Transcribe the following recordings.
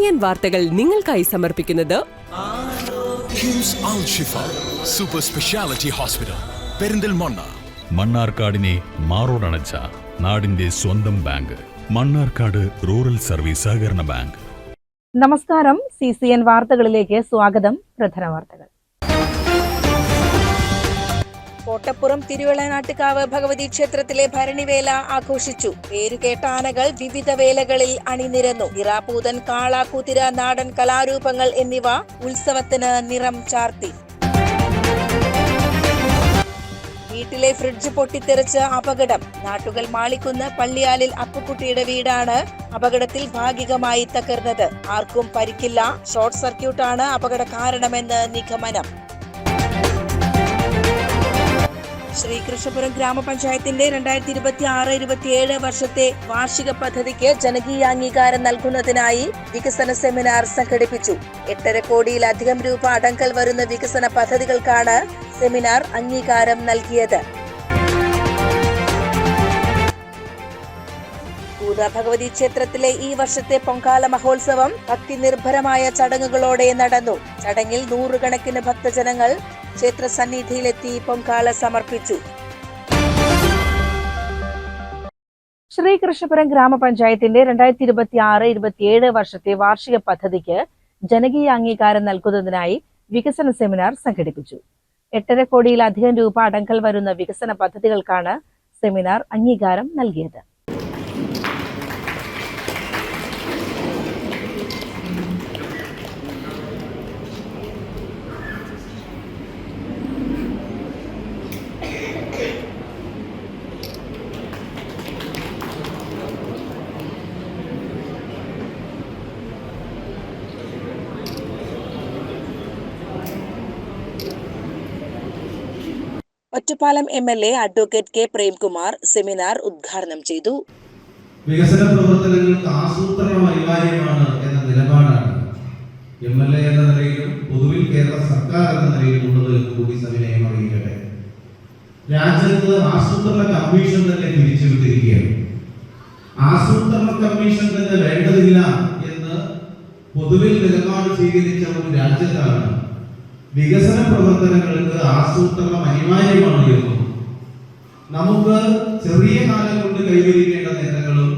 CCN വാർത്തകൾ നിങ്ങൾക്കായി സമർപ്പിക്കുന്നത് കിംസ് അൽ ഷിഫ സൂപ്പർ സ്പെഷ്യാലിറ്റി ഹോസ്പിറ്റൽ പെരിന്തൽമണ്ണ. മണ്ണാർക്കാടിനെ മാറോടണച്ച നാടിന്റെ സ്വന്തം ബാങ്ക് മണ്ണാർക്കാട് റൂറൽ സർവീസ് സഹകരണ ബാങ്ക്. നമസ്കാരം. CCN വാർത്തകളിലേക്ക് സ്വാഗതം. പ്രധാന വാർത്തകൾ. കോട്ടപ്പുറം തിരുവള്ളനാട്ടുകാവ് ഭഗവതി ക്ഷേത്രത്തിലെ ഭരണിവേല ആഘോഷിച്ചു. പേരുകേട്ട ആനകൾ വിവിധ വേലകളിൽ അണിനിരന്നു. നിറാപൂതൻ, കാള, കുതിര, നാടൻ കലാരൂപങ്ങൾ എന്നിവ ഉത്സവത്തിന് നിറം ചാർത്തി. വീട്ടിലെ ഫ്രിഡ്ജ് പൊട്ടിത്തെറിച്ച് അപകടം. നാട്ടുകൾ മാളിക്കുന്ന് പള്ളിയാലിൽ അപ്പുക്കുട്ടിയുടെ വീടാണ് അപകടത്തിൽ ഭാഗികമായി തകർന്നത്. ആർക്കും പരിക്കില്ല. ഷോർട്ട് സർക്യൂട്ടാണ് അപകട കാരണമെന്ന് നിഗമനം. ശ്രീകൃഷ്ണപുരം ഗ്രാമപഞ്ചായത്തിന്റെ 2026-27 വർഷത്തെ വാർഷിക പദ്ധതിക്ക് ജനകീയ അംഗീകാരം നൽകുന്നതിനായി വികസന സെമിനാർ സംഘടിപ്പിച്ചു. 8.5 കോടിയിലധികം രൂപ അടങ്കൽ വരുന്ന വികസന പദ്ധതികൾക്കാണ് സെമിനാർ അംഗീകാരം നൽകിയത്. ഭഗവതി ക്ഷേത്രത്തിലെ ഈ വർഷത്തെ പൊങ്കാല മഹോത്സവം ഭക്തി നിർഭരമായ ചടങ്ങുകളോടെ നടന്നു. ചടങ്ങിൽ നൂറുകണക്കിന് ഭക്തജനങ്ങൾ ക്ഷേത്ര സന്നിധിയിലെത്തി പൊങ്കാല സമർപ്പിച്ചു. ശ്രീകൃഷ്ണപുരം ഗ്രാമപഞ്ചായത്തിന്റെ 2026-27 വർഷത്തെ വാർഷിക പദ്ധതിക്ക് ജനകീയ അംഗീകാരം നൽകുന്നതിനായി വികസന സെമിനാർ സംഘടിപ്പിച്ചു. 8.5 കോടിയിലധികം രൂപ അടങ്കൽ വരുന്ന വികസന പദ്ധതികൾക്കാണ് സെമിനാർ അംഗീകാരം നൽകിയത്. Ottapalam MLA advocate K. Premkumar seminar ഉദ്ഘാടനം ചെയ്തു. വികസന പ്രവർത്തനങ്ങൾക്ക് ആസൂത്രണം അനിവാര്യമാണ് എന്ന നിലപാടാണ് MLA എന്ന നിലയിലും പൊതുവിൽ കേരള സർക്കാർ എന്ന നിലയിലും ഉള്ളത് കൂടി സവിനയം അറിയിക്കട്ടെ. രാജ്യത്ത് ആസൂത്രണ കമ്മീഷൻ തന്നെ പിരിച്ചുവിട്ടിരിക്കുകയാണ്. ആസൂത്രണ കമ്മീഷൻ തന്നെ വേണ്ടതില്ല എന്ന് പൊതുവിൽ നിലപാട് സ്വീകരിച്ച ഒരു രാജ്യത്താണ് വികസന പ്രവർത്തനങ്ങൾക്ക് ആസൂത്രണം അനിവാര്യമാണ് എന്നും നമുക്ക് ചെറിയ കാലം കൊണ്ട് കൈവരിക്കേണ്ട നേട്ടങ്ങളും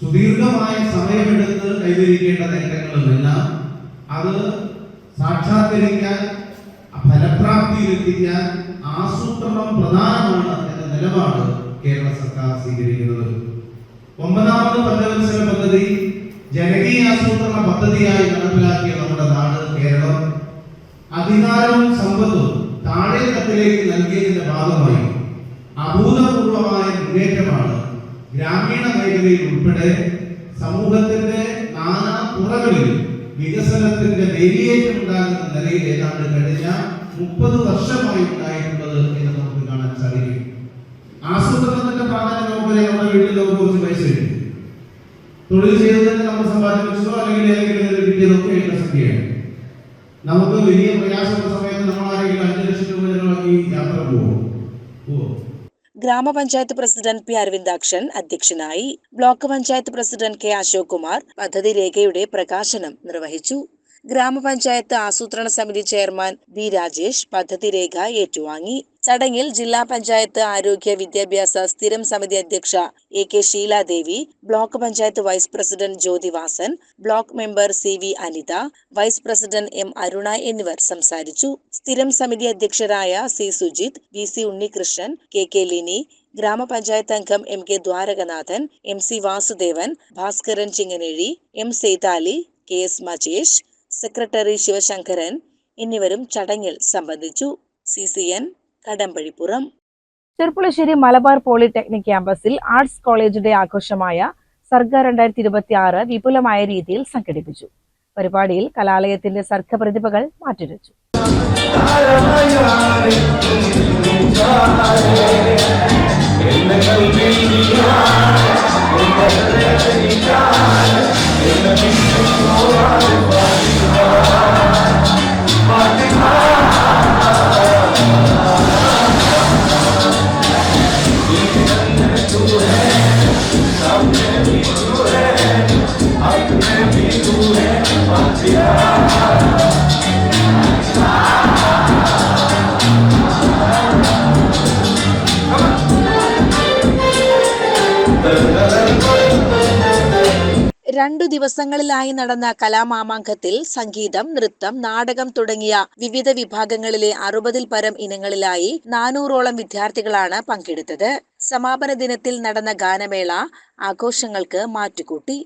സുദീർഘമായ സമയമെടുത്ത് കൈവരിക്കേണ്ട നേട്ടങ്ങളും എല്ലാം അത് സാക്ഷാത്കരിക്കാൻ ഫലപ്രാപ്തിയിലെത്തിക്കാൻ ആസൂത്രണം പ്രധാനമാണ് എന്ന നിലപാട് കേരള സർക്കാർ സ്വീകരിക്കുന്നത്. 9ാമത് പഞ്ചവത്സര പദ്ധതി ജനകീയ ആസൂത്രണ പദ്ധതിയായി നടപ്പിലാക്കിയ നമ്മുടെ നാട് കേരളം അധികാരവും സമ്പത്തും താഴെ തട്ടിലേക്ക് നൽകിയതിന്റെ ഭാഗമായി അഭൂതപൂർവമായ മുന്നേറ്റമാണ് ഗ്രാമീണ മേഖലയിൽ ഉൾപ്പെടെ സമൂഹത്തിന്റെ നാനാ തുറകളിൽ വികസനത്തിന്റെ വേലിയേറ്റം ഉണ്ടാകുന്ന നിലയിൽ ഏതാണ്ട് കഴിഞ്ഞ 30 വർഷമായി ഉണ്ടായിട്ടുള്ളത് എന്ന് നമുക്ക് കാണാൻ സാധിക്കും. ആസൂത്രണത്തിന്റെ പ്രാധാന്യം നോക്കുമ്പോൾ നമ്മുടെ വീട്ടിൽ നമുക്ക് കുറച്ച് പൈസ കിട്ടും. തൊഴിൽ ചെയ്തതിന് നമ്മൾ സമ്പാദിച്ചോ അല്ലെങ്കിൽ ഏതെങ്കിലും കിട്ടിയതൊക്കെ ഉള്ള സംഖ്യയാണ്. നമുക്ക് വലിയ പ്രയാസമുള്ള സമയത്ത് നമ്മൾ ആരെങ്കിലും 5 ലക്ഷം രൂപ ചെലവാക്കി യാത്ര പോകും. ഗ്രാമപഞ്ചായത്ത് പ്രസിഡന്റ് P. അരവിന്ദാക്ഷൻ അധ്യക്ഷനായി. Block panchayat president K. Ashok Kumar പദ്ധതി രേഖയുടെ പ്രകാശനം നിർവഹിച്ചു. ഗ്രാമപഞ്ചായത്ത് ആസൂത്രണ സമിതി ചെയർമാൻ B. രാജേഷ് പദ്ധതി രേഖ ഏറ്റുവാങ്ങി. ചടങ്ങിൽ ജില്ലാ പഞ്ചായത്ത് ആരോഗ്യ വിദ്യാഭ്യാസ സ്ഥിരം സമിതി അധ്യക്ഷ AK. Sheeladevi, block panchayat vice president Jyothivasan, block member CV. Anitha, vice president M. Aruna എന്നിവർ സംസാരിച്ചു. സ്ഥിരം സമിതി അധ്യക്ഷരായ C. Sujith, VC. Unnikrishnan, KK. Lini, gramapanchayat അംഗം MK. ദ്വാരകനാഥൻ, MC. വാസുദേവൻ, ഭാസ്കരൻ ചിങ്ങനേഴി, M. Sethali, KS. Majesh, secretary Sivasankaran എന്നിവരും ചടങ്ങിൽ സംബന്ധിച്ചു. CCN കടമ്പഴിപ്പുറം. ചെർപ്പുളശ്ശേരി മലബാർ പോളിടെക്നിക് ക്യാമ്പസിൽ ആർട്സ് കോളേജിന്റെ ആഘോഷമായ സർഗ 2026 വിപുലമായ രീതിയിൽ സംഘടിപ്പിച്ചു. പരിപാടിയിൽ കലാലയത്തിന്റെ സർഗ പ്രതിഭകൾ മാറ്റുരച്ചു. I can be 2 ദിവസങ്ങളിലായി നടന്ന കലാമാമാങ്കത്തിൽ സംഗീതം, നൃത്തം, നാടകം തുടങ്ങിയ വിവിധ വിഭാഗങ്ങളിലെ 60-ൽ പരം ഇനങ്ങളിലായി 400ഓളം വിദ്യാർത്ഥികളാണ് പങ്കെടുത്തത്. സമാപന ദിനത്തിൽ നടന്ന ഗാനമേള ആഘോഷങ്ങൾക്ക് മാറ്റുകൂട്ടി.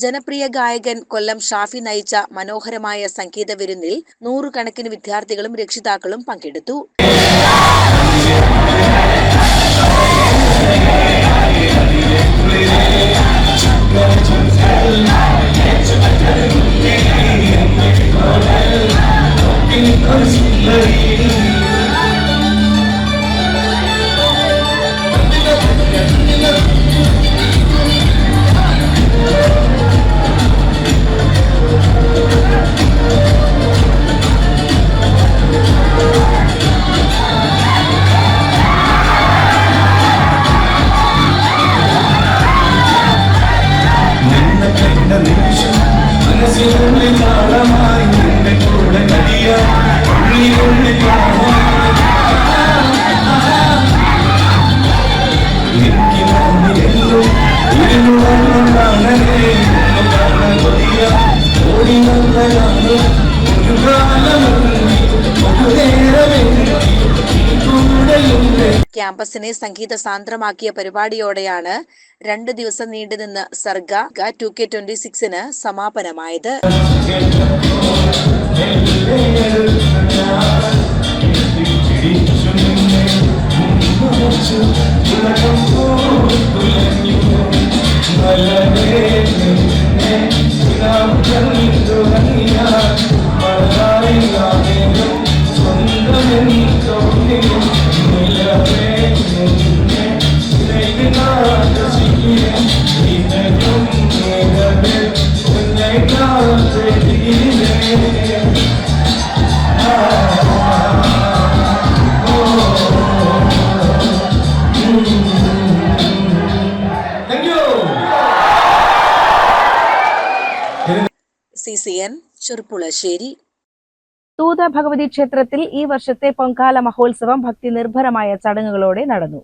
ജനപ്രിയ ഗായകൻ കൊല്ലം ഷാഫി നയിച്ച മനോഹരമായ സംഗീത വിരുന്നിൽ 100 കണക്കിന് വിദ്യാർത്ഥികളും രക്ഷിതാക്കളും പങ്കെടുത്തു. ക്യാമ്പസിനെ സംഗീത സാന്ദ്രമാക്കിയ പരിപാടിയോടെയാണ് 2 ദിവസം നീണ്ടുനിന്ന സർഗ 2K26 സമാപനമായത്. CCN ചെറുപ്പുളശ്ശേരി. തൂത ഭഗവതി ക്ഷേത്രത്തിൽ ഈ വർഷത്തെ പൊങ്കാല മഹോത്സവം ഭക്തി നിർഭരമായ ചടങ്ങുകളോടെ നടന്നു.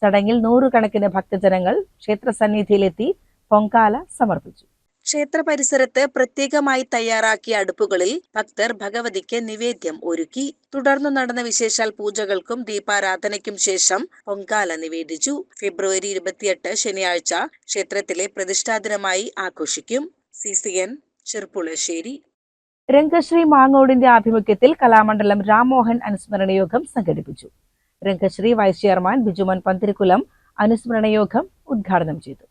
ചടങ്ങിൽ 100 കണക്കിന് ഭക്തജനങ്ങൾ ക്ഷേത്ര സന്നിധിയിലെത്തി പൊങ്കാല സമർപ്പിച്ചു. ക്ഷേത്ര പരിസരത്ത് പ്രത്യേകമായി തയ്യാറാക്കിയ അടുപ്പുകളിൽ ഭക്തർ ഭഗവതിക്ക് നിവേദ്യം ഒരുക്കി. തുടർന്ന് നടന്ന വിശേഷാൽ പൂജകൾക്കും ദീപാരാധനയ്ക്കും ശേഷം പൊങ്കാല നിവേദിച്ചു. ഫെബ്രുവരി 28 ശനിയാഴ്ച ക്ഷേത്രത്തിലെ പ്രതിഷ്ഠാദിനമായി ആഘോഷിക്കും. CCN ചെറുപ്പുളശ്ശേരി. രംഗശ്രീ മാങ്ങോടിന്റെ ആഭിമുഖ്യത്തിൽ കലാമണ്ഡലം രാംമോഹൻ അനുസ്മരണ യോഗം സംഘടിപ്പിച്ചു. രംഗശ്രീ വൈസ് ചെയർമാൻ ബിജുമോൻ പന്തിരിക്കുലം അനുസ്മരണ യോഗം ഉദ്ഘാടനം ചെയ്തു.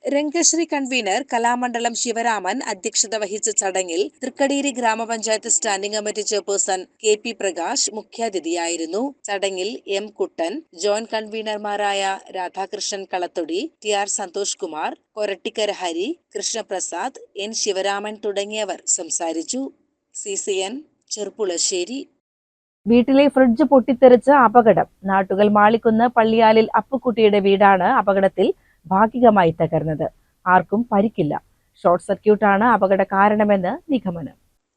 രംഗശ്രീ കൺവീനർ കലാമണ്ഡലം ശിവരാമൻ അധ്യക്ഷത വഹിച്ച ചടങ്ങിൽ Thrikkadeeri gramapanchayat standing committee chairperson KP Prakash മുഖ്യാതിഥിയായിരുന്നു. ചടങ്ങിൽ M കുട്ടൻ, ജോയിന്റ് കൺവീനർമാരായ രാധാകൃഷ്ണൻ കളത്തൊടി, TR സന്തോഷ് കുമാർ, കൊരട്ടിക്കര ഹരി, കൃഷ്ണപ്രസാദ്, N ശിവരാമൻ തുടങ്ങിയവർ സംസാരിച്ചു. CCN ചെറുപ്പുളശ്ശേരി. വീട്ടിലെ ഫ്രിഡ്ജ് പൊട്ടിത്തെറിച്ച് അപകടം. നാട്ടുകൽ മാളിക്കുന്ന് പള്ളിയാലിൽ അപ്പുക്കുട്ടിയുടെ വീടാണ് അപകടത്തിൽ ഭാഗികമായി തകർന്നത്. ആർക്കും പരിക്കില്ല. ഷോർട്ട് സർക്യൂട്ടാണ് അപകട കാരണമെന്ന് നിഗമനം.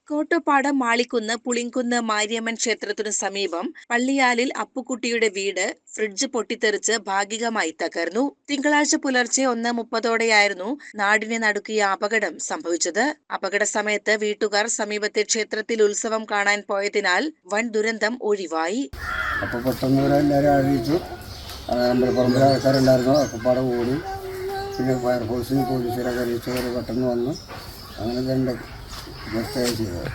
കോട്ടപ്പാടം മാളിക്കുന്ന് പുളിങ്കുന്ന് മാരിയമ്മൻ ക്ഷേത്രത്തിനു സമീപം പള്ളിയാലിൽ അപ്പുക്കുട്ടിയുടെ വീട് ഫ്രിഡ്ജ് പൊട്ടിത്തെറിച്ച് ഭാഗികമായി തകർന്നു. തിങ്കളാഴ്ച പുലർച്ചെ 1:30 നാടിനെ നടുക്കിയ അപകടം സംഭവിച്ചത്. അപകട സമയത്ത് വീട്ടുകാർ സമീപത്തെ ക്ഷേത്രത്തിൽ ഉത്സവം കാണാൻ പോയതിനാൽ വൻ ദുരന്തം ഒഴിവായി. അപ്പോൾ പെട്ടെന്ന് എല്ലാവരും അറിയിച്ചു. അമ്പലപ്പറമ്പിലെ ആൾക്കാരുണ്ടായിരുന്നു. അക്കപ്പാടെ ഓടി, പിന്നെ ഫയർഫോഴ്സിന് പോലീസുകാരൊക്കെ അറിയിച്ചവർ പെട്ടെന്ന് വന്നു. അങ്ങനെ തന്നെ ചെയ്തത്.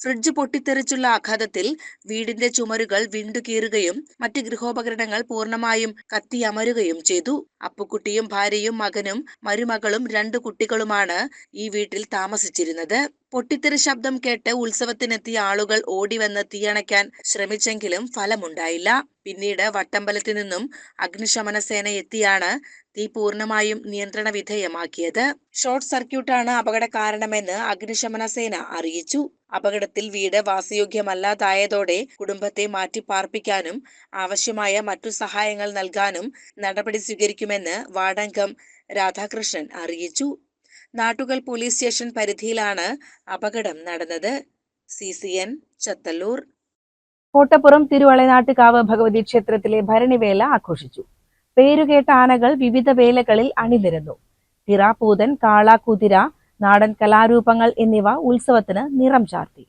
ഫ്രിഡ്ജ് പൊട്ടിത്തെറിച്ചുള്ള ആഘാതത്തിൽ വീടിന്റെ ചുമരുകൾ വിണ്ടുകീറുകയും മറ്റ് ഗൃഹോപകരണങ്ങൾ പൂർണ്ണമായും കത്തിയമരുകയും ചെയ്തു. അപ്പുക്കുട്ടിയും ഭാര്യയും മകനും മരുമകളും 2 കുട്ടികളുമാണ് ഈ വീട്ടിൽ താമസിച്ചിരുന്നത്. പൊട്ടിത്തെറി ശബ്ദം കേട്ട് ഉത്സവത്തിനെത്തിയ ആളുകൾ ഓടിവന്ന് തീയണയ്ക്കാൻ ശ്രമിച്ചെങ്കിലും ഫലമുണ്ടായില്ല. പിന്നീട് വട്ടമ്പലത്തിൽ നിന്നും അഗ്നിശമന സേന എത്തിയാണ് തീ പൂർണ്ണമായും നിയന്ത്രണ വിധേയമാക്കിയത്. ഷോർട്ട് സർക്യൂട്ടാണ് അപകട കാരണമെന്ന് അഗ്നിശമന സേന അറിയിച്ചു. അപകടത്തിൽ വീട് വാസയോഗ്യമല്ലാതായതോടെ കുടുംബത്തെ മാറ്റിപ്പാർപ്പിക്കാനും ആവശ്യമായ മറ്റു സഹായങ്ങൾ നൽകാനും നടപടി സ്വീകരിക്കുമെന്ന് വാർഡംഗം രാധാകൃഷ്ണൻ അറിയിച്ചു. നാട്ടുകൽ പോലീസ് സ്റ്റേഷൻ പരിധിയിലാണ് അപകടം നടന്നത്. CCN ചത്തല്ലൂർ. കോട്ടപ്പുറം തിരുവളനാട്ടുകാവ് ഭഗവതി ക്ഷേത്രത്തിലെ ഭരണിവേല ആഘോഷിച്ചു. പേരുകേട്ട ആനകൾ വിവിധ വേലകളിൽ അണിനിരന്നു. തിറാപൂതൻ, കാള, കുതിര, നാടൻ കലാരൂപങ്ങൾ എന്നിവ ഉത്സവത്തിന് നിറം ചാർത്തി.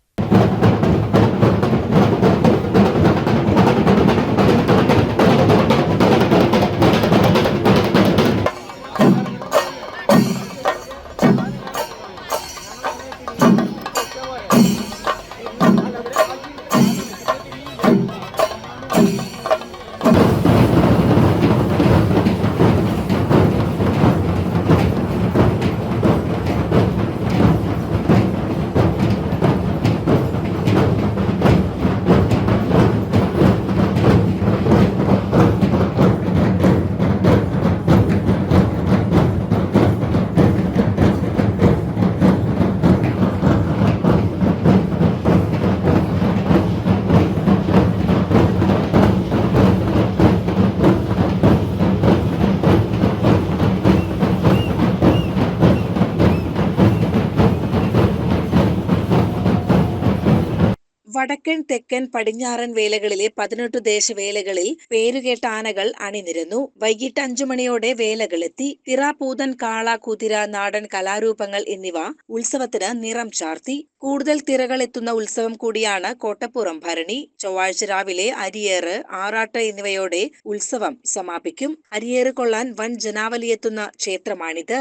വടക്കൻ, തെക്കൻ, പടിഞ്ഞാറൻ വേലകളിലെ 18 ദേശവേലകളിൽ പേരുകേട്ട ആനകൾ അണിനിരന്നു. വൈകിട്ട് 5 മണിയോടെ വേലകളെത്തി. തിറാപൂതൻ, കാള, കുതിര, നാടൻ കലാരൂപങ്ങൾ എന്നിവ ഉത്സവത്തിന് നിറം ചാർത്തി. കൂടുതൽ തിറകൾ എത്തുന്ന ഉത്സവം കൂടിയാണ് കോട്ടപ്പുറം ഭരണി. ചൊവ്വാഴ്ച രാവിലെ അരിയേറ്, ആറാട്ട് എന്നിവയോടെ ഉത്സവം സമാപിക്കും. അരിയേറ് കൊള്ളാൻ വൻ ജനാവലിയെത്തുന്ന ക്ഷേത്രമാണിത്.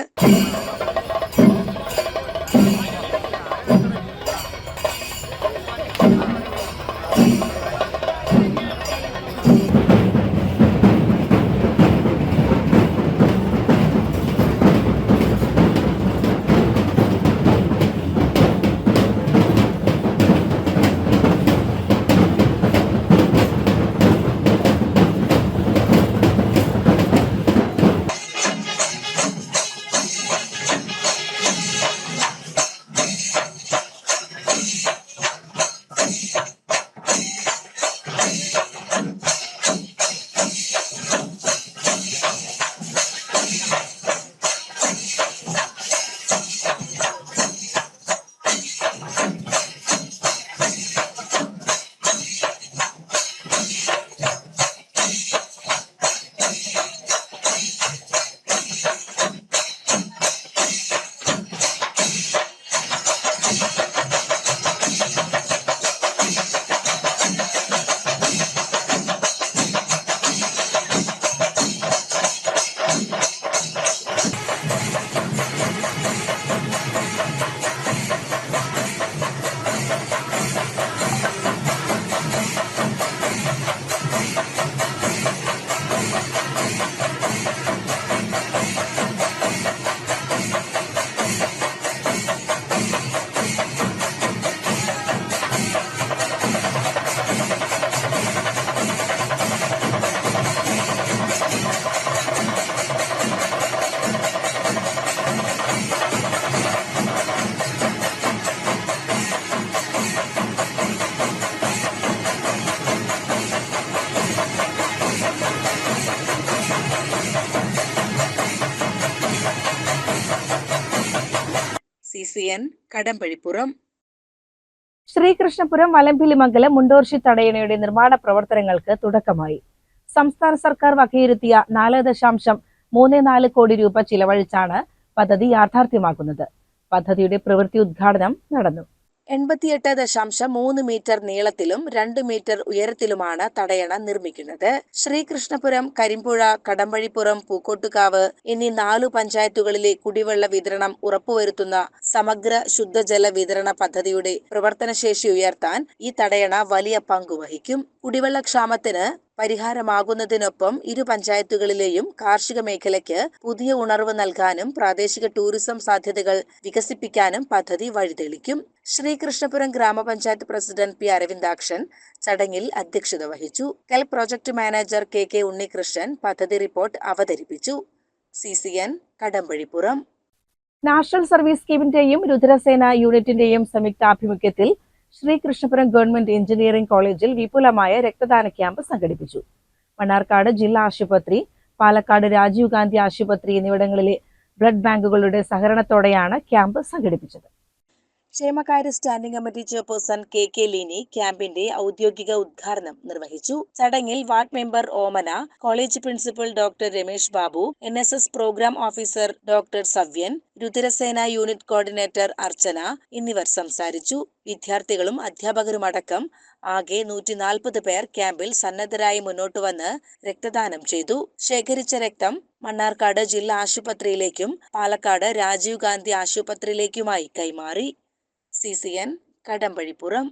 CCN കടമ്പഴിപ്പുറം. ശ്രീകൃഷ്ണപുരം വലമ്പിലിമംഗലം മുണ്ടോർശി തടയണയുടെ നിർമ്മാണ പ്രവർത്തനങ്ങൾക്ക് തുടക്കമായി. സംസ്ഥാന സർക്കാർ വകയിരുത്തിയ 4.34 കോടി രൂപ ചിലവഴിച്ചാണ് പദ്ധതി യാഥാർത്ഥ്യമാക്കുന്നത്. പദ്ധതിയുടെ പ്രവൃത്തി ഉദ്ഘാടനം നടന്നു. 88.3 മീറ്റർ നീളത്തിലും 2 മീറ്റർ ഉയരത്തിലുമാണ് തടയണ നിർമ്മിക്കുന്നത്. ശ്രീകൃഷ്ണപുരം, കരിമ്പുഴ, കടമ്പഴിപ്പുറം, പൂക്കോട്ടുകാവ് എന്നീ 4 പഞ്ചായത്തുകളിലെ കുടിവെള്ള വിതരണം ഉറപ്പുവരുത്തുന്ന സമഗ്ര ശുദ്ധജല വിതരണ പദ്ധതിയുടെ പ്രവർത്തനശേഷി ഉയർത്താൻ ഈ തടയണ വലിയ പങ്കുവഹിക്കും. കുടിവെള്ളക്ഷാമത്തിന് പരിഹാരമാകുന്നതിനൊപ്പം ഇരു പഞ്ചായത്തുകളിലെയും കാർഷിക മേഖലയ്ക്ക് പുതിയ ഉണർവ് നൽകാനും പ്രാദേശിക ടൂറിസം സാധ്യതകൾ വികസിപ്പിക്കാനും പദ്ധതി വഴിതെളിക്കും. ശ്രീകൃഷ്ണപുരം ഗ്രാമപഞ്ചായത്ത് പ്രസിഡന്റ് P. അരവിന്ദാക്ഷൻ ചടങ്ങിൽ അധ്യക്ഷത വഹിച്ചു. KEL project manager K. Unnikrishnan പദ്ധതി റിപ്പോർട്ട് അവതരിപ്പിച്ചു. CCN കടമ്പഴിപ്പുറം. നാഷണൽ സർവീസ് സ്കീമിന്റെയും രുദ്രസേന യൂണിറ്റിന്റെയും സംയുക്താഭിമുഖ്യത്തിൽ ശ്രീകൃഷ്ണപുരം ഗവൺമെന്റ് എഞ്ചിനീയറിംഗ് കോളേജിൽ വിപുലമായ രക്തദാന ക്യാമ്പ് സംഘടിപ്പിച്ചു. മണ്ണാർക്കാട് ജില്ലാ ആശുപത്രി, പാലക്കാട് രാജീവ് ഗാന്ധി ആശുപത്രി എന്നിവിടങ്ങളിലെ ബ്ലഡ് ബാങ്കുകളുടെ സഹകരണത്തോടെയാണ് ക്യാമ്പ് സംഘടിപ്പിച്ചത്. ക്ഷേമകാര്യ standing committee chairperson K. Leeni ക്യാമ്പിന്റെ ഔദ്യോഗിക ഉദ്ഘാടനം നിർവഹിച്ചു. ചടങ്ങിൽ ward member Omana, college principal doctor Ramesh Babu, NSS programme officer doctor Savyan, Rudrasena unit coordinator Archana എന്നിവർ സംസാരിച്ചു. വിദ്യാർത്ഥികളും അധ്യാപകരുമടക്കം ആകെ 140 പേർ ക്യാമ്പിൽ സന്നദ്ധരായി മുന്നോട്ടുവന്ന് രക്തദാനം ചെയ്തു. ശേഖരിച്ച രക്തം മണ്ണാർക്കാട് ജില്ലാ ആശുപത്രിയിലേക്കും പാലക്കാട് രാജീവ് ഗാന്ധി ആശുപത്രിയിലേക്കുമായി കൈമാറി. CCN കടമ്പഴിപ്പുറം.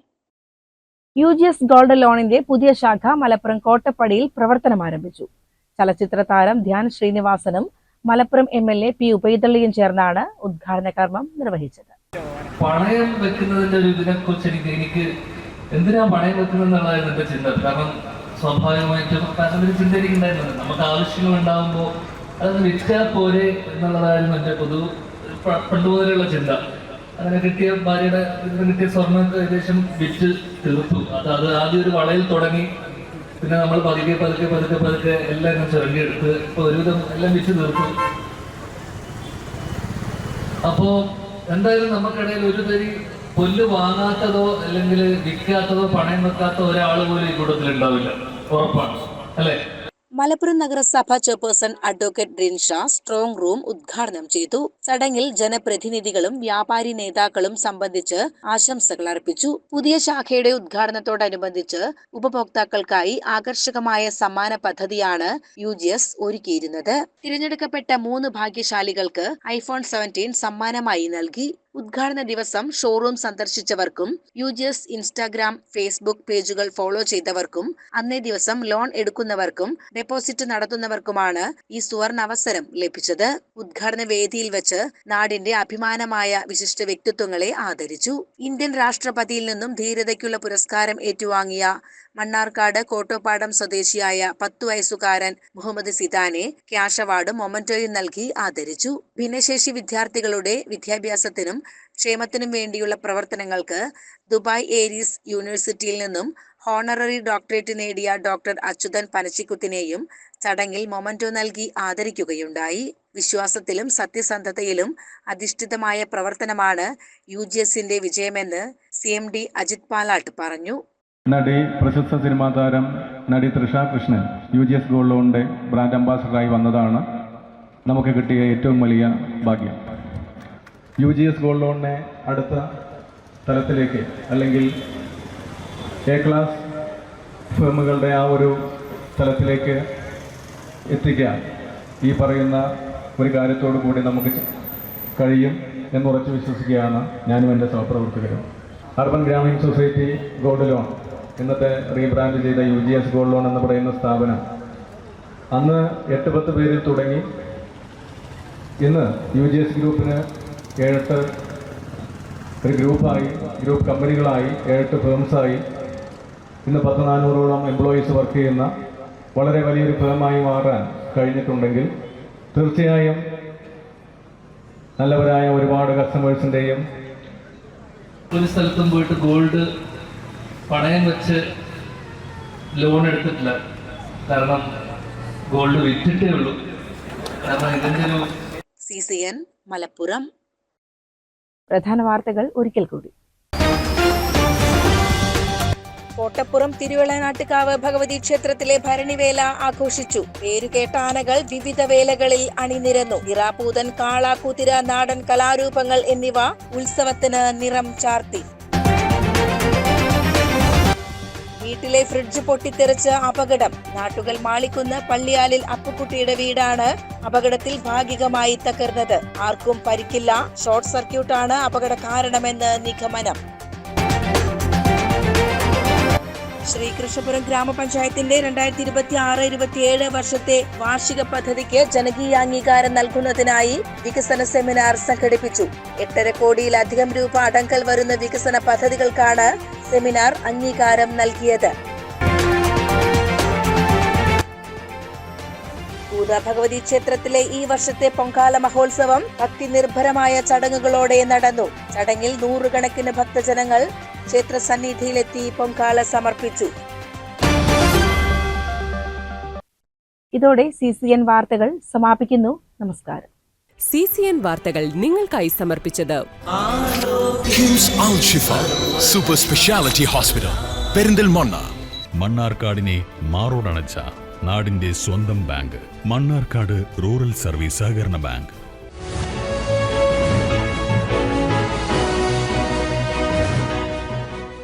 UGS ഗോൾഡ് ലോണിന്റെ പുതിയ ശാഖ മലപ്പുറം കോട്ടപ്പടിയിൽ പ്രവർത്തനം ആരംഭിച്ചു. ചലച്ചിത്ര താരം ധ്യാൻ ശ്രീനിവാസനും മലപ്പുറം MLA P. ഉബൈദുള്ളയും ചേർന്നാണ് ഉദ്ഘാടന കർമ്മം നിർവഹിച്ചത്. പണയം വെക്കുന്നതിന്റെ ഒരു ഇതിനെക്കുറിച്ച് എനിക്ക് എന്തിനാ പണയം വെക്കുന്നതെന്നുള്ളതായിരുന്നു എന്റെ ചിന്ത. കാരണം സ്വാഭാവികമായിട്ടും ഒരു ചിന്ത എനിക്കുണ്ടായിരുന്നത് നമുക്ക് ആവശ്യങ്ങൾ ഉണ്ടാകുമ്പോൾ അതൊന്ന് വിൽക്കാൻ പോരെ എന്നുള്ളതായിരുന്നു എന്റെ പണ്ട് മുതലുള്ള ചിന്ത. അങ്ങനെ കിട്ടിയ ഭാര്യയുടെ കിട്ടിയ സ്വർണ്ണം ഏകദേശം വിറ്റ് തീർത്തു. അത് ആദ്യം ഒരു വളയിൽ തുടങ്ങി, പിന്നെ നമ്മൾ പതുക്കെ എല്ലാം ചുരണ്ടിയെടുത്ത് ഇപ്പൊ ഒരുവിധം എല്ലാം വിറ്റ് തീർത്തു. അപ്പോ എന്തായാലും നമുക്കിടയിൽ ഒരു തരി പൊല്ല് വാങ്ങാത്തതോ അല്ലെങ്കിൽ വിൽക്കാത്തതോ പണയം വെക്കാത്ത ഒരാൾ പോലും ഈ കൂട്ടത്തിൽ ഉണ്ടാവില്ല, ഉറപ്പാണ്, അല്ലെ? മലപ്പുറം നഗരസഭ chairperson advocate Rinsha strong room ഉദ്ഘാടനം ചെയ്തു. ചടങ്ങിൽ ജനപ്രതിനിധികളും വ്യാപാരി നേതാക്കളും സംബന്ധിച്ച് ആശംസകൾ അർപ്പിച്ചു. പുതിയ ശാഖയുടെ ഉദ്ഘാടനത്തോടനുബന്ധിച്ച് ഉപഭോക്താക്കൾക്കായി ആകർഷകമായ സമ്മാന പദ്ധതിയാണ് UGS ഒരുക്കിയിരുന്നത്. തിരഞ്ഞെടുക്കപ്പെട്ട 3 ഭാഗ്യശാലികൾക്ക് iPhone 17 സമ്മാനമായി നൽകി. ഉദ്ഘാടന ദിവസം ഷോറൂം സന്ദർശിച്ചവർക്കും UGS ഇൻസ്റ്റാഗ്രാം, ഫേസ്ബുക്ക് പേജുകൾ ഫോളോ ചെയ്തവർക്കും അന്നേ ദിവസം ലോൺ എടുക്കുന്നവർക്കും ഡെപ്പോസിറ്റ് നടത്തുന്നവർക്കുമാണ് ഈ സുവർണ അവസരം ലഭിച്ചത്. ഉദ്ഘാടന വേദിയിൽ വെച്ച് നാടിന്റെ അഭിമാനമായ വിശിഷ്ട വ്യക്തിത്വങ്ങളെ ആദരിച്ചു. ഇന്ത്യൻ രാഷ്ട്രപതിയിൽ നിന്നും ധീരതയ്ക്കുള്ള പുരസ്കാരം ഏറ്റുവാങ്ങിയ മണ്ണാർക്കാട് കോട്ടോപ്പാടം സ്വദേശിയായ 10 വയസ്സുകാരൻ മുഹമ്മദ് സിദാനെ ക്യാഷ് അവാർഡും മൊമന്റോയും നൽകി ആദരിച്ചു. ഭിന്നശേഷി വിദ്യാർത്ഥികളുടെ വിദ്യാഭ്യാസത്തിനും ക്ഷേമത്തിനും വേണ്ടിയുള്ള പ്രവർത്തനങ്ങൾക്ക് ദുബായ് ഏരീസ് യൂണിവേഴ്സിറ്റിയിൽ നിന്നും ഹോണററി ഡോക്ടറേറ്റ് നേടിയ ഡോക്ടർ അച്യുതൻ പനച്ചിക്കുത്തിനെയും ചടങ്ങിൽ മൊമന്റോ നൽകി ആദരിക്കുകയുണ്ടായി. വിശ്വാസത്തിലും സത്യസന്ധതയിലും അധിഷ്ഠിതമായ പ്രവർത്തനമാണ് UGSന്റെ വിജയമെന്ന് CMD അജിത് പാലാട്ട് പറഞ്ഞു. നടി പ്രശസ്ത സിനിമാ താരം നടി തൃഷ കൃഷ്ണൻ UGS ഗോൾഡ് ലോണിൻ്റെ ബ്രാൻഡ് അംബാസഡറായി വന്നതാണ് നമുക്ക് കിട്ടിയ ഏറ്റവും വലിയ ഭാഗ്യം. UGS ഗോൾഡ് ലോണിനെ അടുത്ത തലത്തിലേക്ക് അല്ലെങ്കിൽ A ക്ലാസ് ഫേമുകളുടെ ആ ഒരു തലത്തിലേക്ക് എത്തിക്കാൻ ഈ പറയുന്ന ഒരു കാര്യത്തോടു കൂടി നമുക്ക് കഴിയും എന്നുറച്ചു വിശ്വസിക്കുകയാണ് ഞാനും എൻ്റെ സഹപ്രവർത്തകരും. Urban Grameen Society gold loan ഇന്നത്തെ റീബ്രാൻഡ് ചെയ്ത UGS ഗോൾഡ് ലോൺ എന്ന് പറയുന്ന സ്ഥാപനം അന്ന് 8-10 പേരിൽ തുടങ്ങി ഇന്ന് UGS ഗ്രൂപ്പിന് 7 ഒരു ഗ്രൂപ്പ് കമ്പനികളായി 7 ഫേംസായി ഇന്ന് 100-400ഓളം എംപ്ലോയീസ് വർക്ക് ചെയ്യുന്ന വളരെ വലിയൊരു ഫേമായി മാറാൻ കഴിഞ്ഞിട്ടുണ്ടെങ്കിൽ തീർച്ചയായും നല്ലവരായ ഒരുപാട് കസ്റ്റമേഴ്സിൻ്റെയും ഒരു സ്ഥലത്തും പോയിട്ട് ഗോൾഡ് പണയം വെച്ച് ലോൺ എടുത്തിട്ടില്ല. കാരണം ഗോൾഡ് വിറ്റിട്ടേ ഉള്ളൂ. കാരണം ഇതിൻ്റെ ഒരു CCN മലപ്പുറം. പ്രധാന വാർത്തകൾ ഒരിക്കൽ കൂടി. കോട്ടപ്പുറം തിരുവള്ളനാട്ടുകാവ് ഭഗവതി ക്ഷേത്രത്തിലെ ഭരണിവേല ആഘോഷിച്ചു. പേരുകേട്ട ആനകൾ വിവിധ വേലകളിൽ അണിനിരന്നു. ഇറാപൂതൻ, കാള, കുതിര, നാടൻ കലാരൂപങ്ങൾ എന്നിവ ഉത്സവത്തിന് നിറം ചാർത്തി. വീട്ടിലെ ഫ്രിഡ്ജ് പൊട്ടിത്തെറിച്ച് അപകടം. നാട്ടുകൾ മാളിക്കുന്ന് പള്ളിയാലിൽ അപ്പുക്കുട്ടിയുടെ വീടാണ് അപകടത്തിൽ ഭാഗികമായി തകർന്നത്. ആർക്കും പരിക്കില്ല. ഷോർട്ട് സർക്യൂട്ടാണ് അപകട കാരണമെന്ന് നിഗമനം. ശ്രീകൃഷ്ണപുരം ഗ്രാമപഞ്ചായത്തിന്റെ 2026-27 വർഷത്തെ വാർഷിക പദ്ധതിക്ക് ജനകീയ അംഗീകാരം നൽകുന്നതിനായി വികസന സെമിനാർ സംഘടിപ്പിച്ചു. 8.5 കോടിയിലധികം രൂപ അടങ്കൽ വരുന്ന വികസന പദ്ധതികൾക്കാണ് സെമിനാർ അംഗീകാരം നൽകിയത്. തൂത ഭഗവതി ക്ഷേത്രത്തിലെ ഈ വർഷത്തെ പൊങ്കാല മഹോത്സവം ഭക്തി നിർഭരമായ ചടങ്ങുകളോടെ നടന്നു. ചടങ്ങിൽ 100 കണക്കിന് ഭക്തജനങ്ങൾ ക്ഷേത്ര സന്നിധിയിലെത്തി പൊങ്കാല സമർപ്പിച്ചു. ഇതോടെ CCN വാർത്തകൾ സമാപിക്കുന്നു. നമസ്കാരം. CCN വാർത്തകൾ നിങ്ങൾക്കായി സമർപ്പിച്ചത് കിംസ് അൽ ഷിഫ സൂപ്പർ സ്പെഷ്യാലിറ്റി ഹോസ്പിറ്റൽ പെരിന്തൽമണ്ണ. മണ്ണാർക്കാടിനെ മാറോടണച്ച നാടിന്റെ സ്വന്തം ബാങ്ക്. മണ്ണാർക്കാട് റൂറൽ സർവീസ് സഹകരണ ബാങ്ക്.